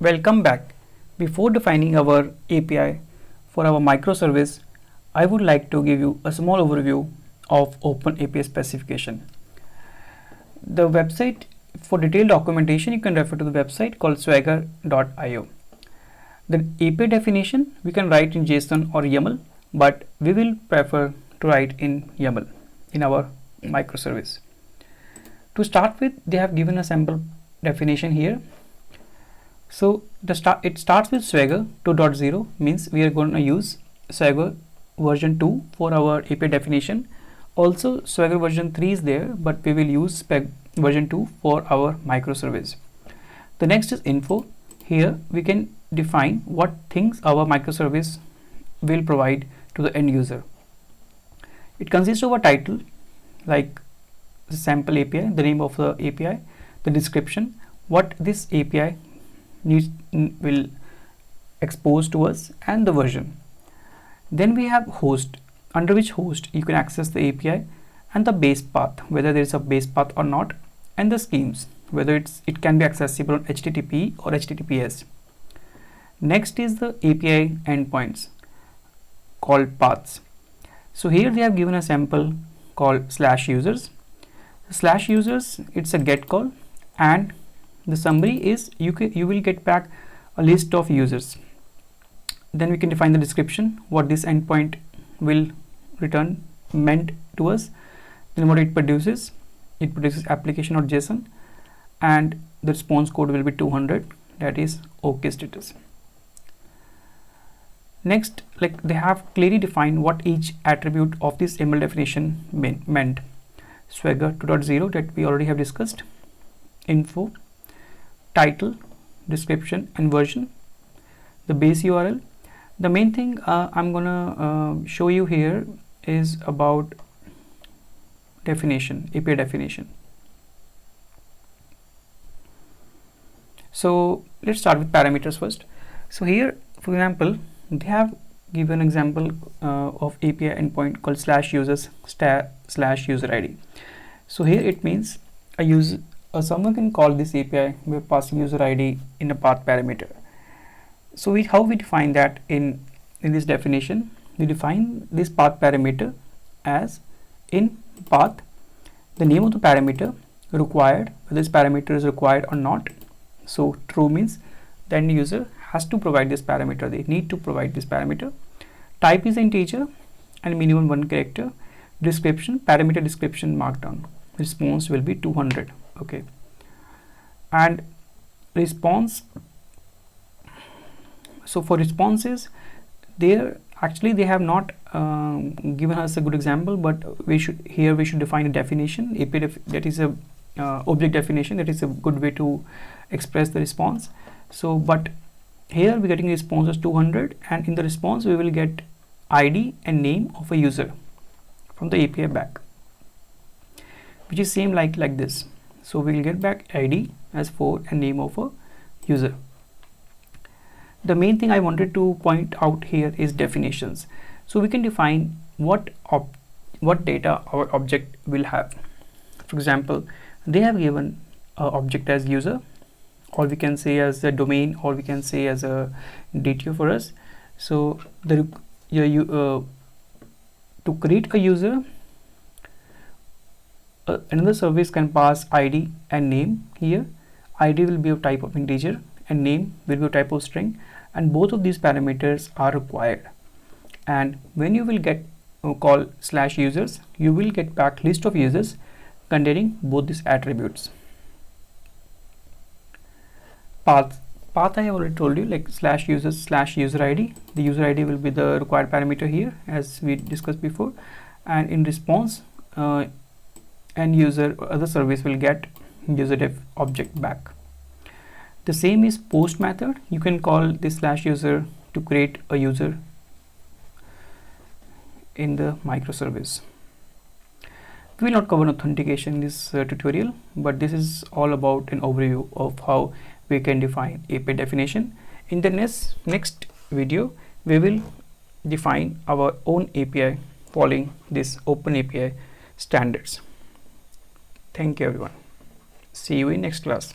Welcome back. Before defining our API for our microservice, I would like to give you a small overview of Open API specification. The website for detailed documentation, you can refer to the website called swagger.io. The API definition we can write in JSON or YAML, but we will prefer to write in YAML in our microservice. To start with, they have given a sample definition here. So it starts with Swagger 2.0, means we are going to use Swagger version 2 for our API definition. Also Swagger version 3 is there, but we will use version 2 for our microservice. The next is info. Here we can define what things our microservice will provide to the end user. It consists of a title like the sample API, the name of the API, the description, what this API will expose to us, and the version. Then we have host, under which host you can access the API, and the base path, whether there is a base path or not, and the schemes, whether it can be accessible on HTTP or HTTPS. Next is the API endpoints called paths. So here they have given a sample called /users. /users, it's a get call, and the summary is you will get back a list of users. Then we can define the description, what this endpoint will return meant to us. Then what it produces application.json, and the response code will be 200, that is OK status. Next, like they have clearly defined what each attribute of this ML definition meant. Swagger 2.0 that we already have discussed, info, title, description, and version, the base URL. The main thing I'm gonna show you here is about definition, API definition. So let's start with parameters first. So here, for example, they have given an example of API endpoint called /users /user ID. So here it means someone can call this API by passing user ID in a path parameter. So how we define that in this definition? We define this path parameter as in path, the name of the parameter required, whether this parameter is required or not. So true means the end user has to provide this parameter, they need to provide this parameter. Type is integer and minimum 1 character. Description, parameter description markdown. Response will be 200. Okay, and response. So for responses, they have not given us a good example, but we should define a definition. API that is a object definition, that is a good way to express the response. So but here we're getting response as 200, and in the response we will get ID and name of a user from the API back, which is same like this. So we will get back ID as 4 and name of a user. The main thing I wanted to point out here is definitions. So we can define what data our object will have. For example, they have given an object as user, or we can say as a domain, or we can say as a DTO for us. So to create a user, another service can pass ID and name. Here ID will be of type of integer and name will be of type of string, and both of these parameters are required. And when you will get call /users, you will get back list of users containing both these attributes. Path I have already told you, like /users /user ID. The user ID will be the required parameter here, as we discussed before, and in response end user other service will get user def object back. The same is post method. You can call this /user to create a user in the microservice. We will not cover authentication in this tutorial, but this is all about an overview of how we can define API definition. In the next video, we will define our own API following this Open API standards. Thank you everyone. See you in next class.